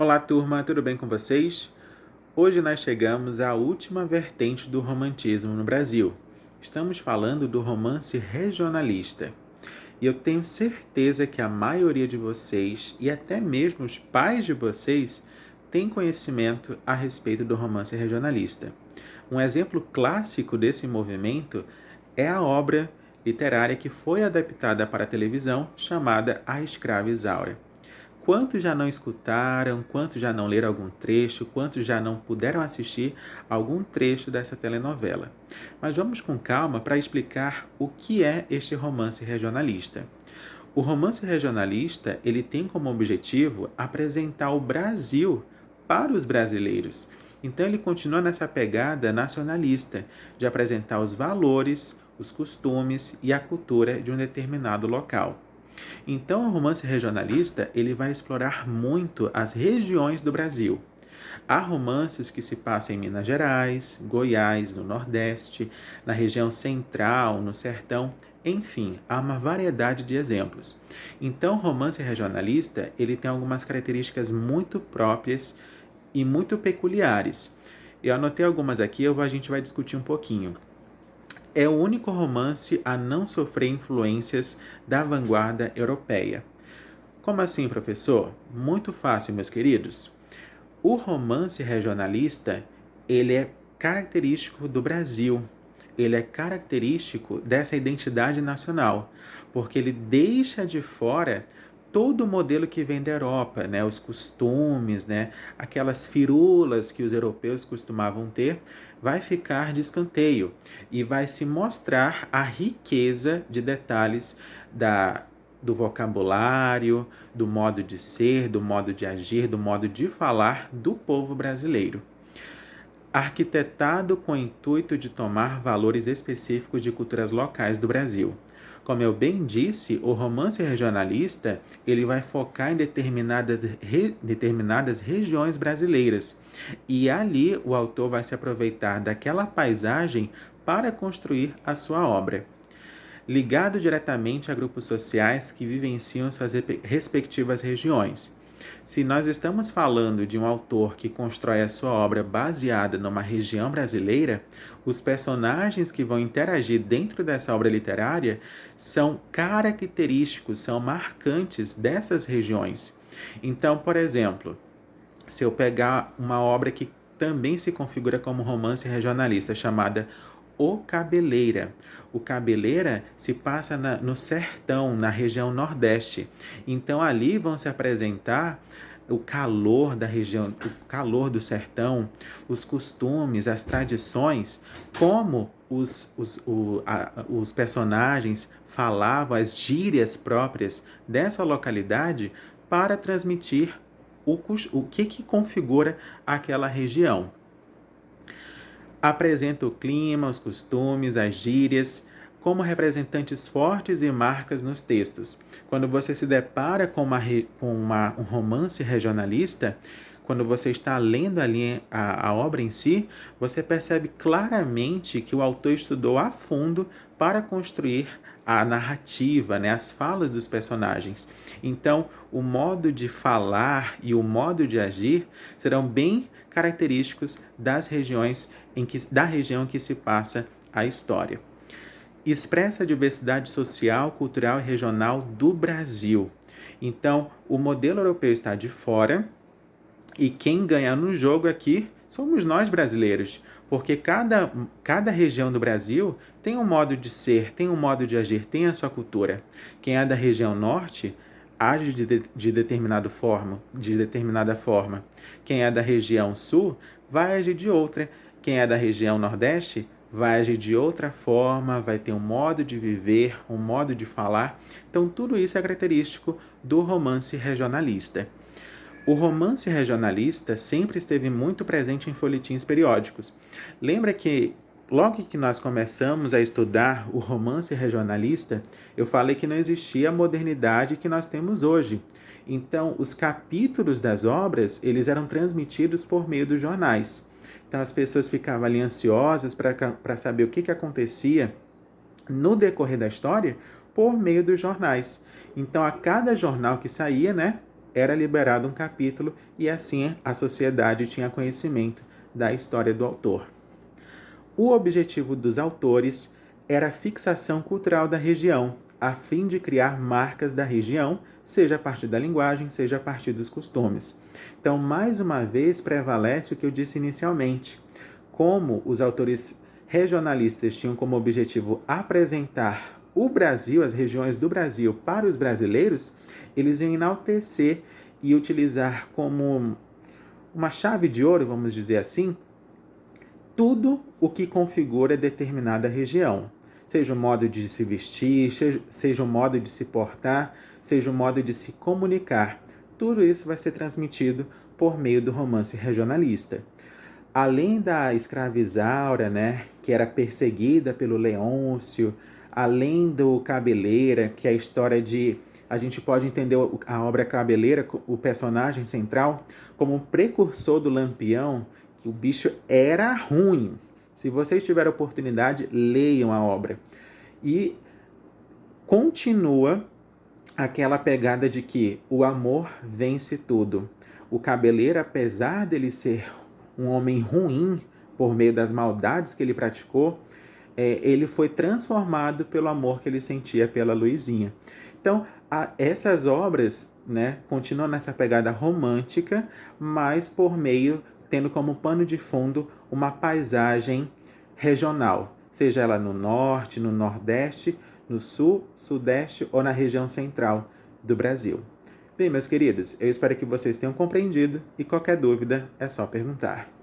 Olá, turma, tudo bem com vocês? Hoje nós chegamos à última vertente do romantismo no Brasil. Estamos falando do romance regionalista. E eu tenho certeza que a maioria de vocês, e até mesmo os pais de vocês, têm conhecimento a respeito do romance regionalista. Um exemplo clássico desse movimento é a obra literária que foi adaptada para a televisão chamada A Escrava Isaura. Quantos já não escutaram, quantos já não leram algum trecho, quantos já não puderam assistir algum trecho dessa telenovela? Mas vamos com calma para explicar o que é este romance regionalista. O romance regionalista, ele tem como objetivo apresentar o Brasil para os brasileiros. Então ele continua nessa pegada nacionalista de apresentar os valores, os costumes e a cultura de um determinado local. Então, o romance regionalista ele vai explorar muito as regiões do Brasil. Há romances que se passam em Minas Gerais, Goiás, no Nordeste, na região central, no Sertão, enfim, há uma variedade de exemplos. Então, o romance regionalista ele tem algumas características muito próprias e muito peculiares. Eu anotei algumas aqui, a gente vai discutir um pouquinho. É o único romance a não sofrer influências da vanguarda europeia. Como assim, professor? Muito fácil, meus queridos. O romance regionalista, ele é característico do Brasil. Ele é característico dessa identidade nacional, porque ele deixa de fora todo o modelo que vem da Europa, né? Os costumes, né? Aquelas firulas que os europeus costumavam ter, vai ficar de escanteio e vai se mostrar a riqueza de detalhes do vocabulário, do modo de ser, do modo de agir, do modo de falar do povo brasileiro. Arquitetado com o intuito de tomar valores específicos de culturas locais do Brasil. Como eu bem disse, o romance regionalista ele vai focar em determinadas regiões brasileiras. E ali o autor vai se aproveitar daquela paisagem para construir a sua obra. Ligado diretamente a grupos sociais que vivenciam suas respectivas regiões. Se nós estamos falando de um autor que constrói a sua obra baseada numa região brasileira, os personagens que vão interagir dentro dessa obra literária são característicos, são marcantes dessas regiões. Então, por exemplo, se eu pegar uma obra que também se configura como romance regionalista, chamada O Cabeleira. O Cabeleira se passa no sertão, na região nordeste. Então ali vão se apresentar o calor da região, o calor do sertão, os costumes, as tradições, como os personagens falavam, as gírias próprias dessa localidade para transmitir o que configura aquela região. Apresenta o clima, os costumes, as gírias, como representantes fortes e marcas nos textos. Quando você se depara com um romance regionalista, quando você está lendo ali a obra em si, você percebe claramente que o autor estudou a fundo para construir a narrativa, né, as falas dos personagens. Então, o modo de falar e o modo de agir serão bem característicos da região em que se passa a história. Expressa a diversidade social, cultural e regional do Brasil. Então, o modelo europeu está de fora e quem ganha no jogo aqui somos nós brasileiros, porque cada região do Brasil tem um modo de ser, tem um modo de agir, tem a sua cultura. Quem é da região norte age de determinada forma. Quem é da região sul vai agir de outra. Quem é da região nordeste vai agir de outra forma, vai ter um modo de viver, um modo de falar. Então, tudo isso é característico do romance regionalista. O romance regionalista sempre esteve muito presente em folhetins periódicos. Lembra que logo que nós começamos a estudar o romance regionalista, eu falei que não existia a modernidade que nós temos hoje. Então, os capítulos das obras, eles eram transmitidos por meio dos jornais. Então, as pessoas ficavam ali ansiosas para saber o que acontecia no decorrer da história por meio dos jornais. Então, a cada jornal que saía, né, era liberado um capítulo e assim a sociedade tinha conhecimento da história do autor. O objetivo dos autores era a fixação cultural da região, a fim de criar marcas da região, seja a partir da linguagem, seja a partir dos costumes. Então, mais uma vez, prevalece o que eu disse inicialmente. Como os autores regionalistas tinham como objetivo apresentar o Brasil, as regiões do Brasil, para os brasileiros, eles iam enaltecer e utilizar como uma chave de ouro, vamos dizer assim, tudo o que configura determinada região. Seja o modo de se vestir, seja o modo de se portar, seja o modo de se comunicar. Tudo isso vai ser transmitido por meio do romance regionalista. Além da escravizaura, né, que era perseguida pelo Leôncio, além do Cabeleira, que é a história de... A gente pode entender a obra Cabeleira, o personagem central, como um precursor do Lampião, que o bicho era ruim. Se vocês tiverem oportunidade, leiam a obra. E continua aquela pegada de que o amor vence tudo. O Cabeleira, apesar dele ser um homem ruim por meio das maldades que ele praticou, ele foi transformado pelo amor que ele sentia pela Luizinha. Então, essas obras, né, continuam nessa pegada romântica, mas por meio, tendo como pano de fundo uma paisagem regional, seja ela no norte, no nordeste, no sul, sudeste ou na região central do Brasil. Bem, meus queridos, eu espero que vocês tenham compreendido e qualquer dúvida é só perguntar.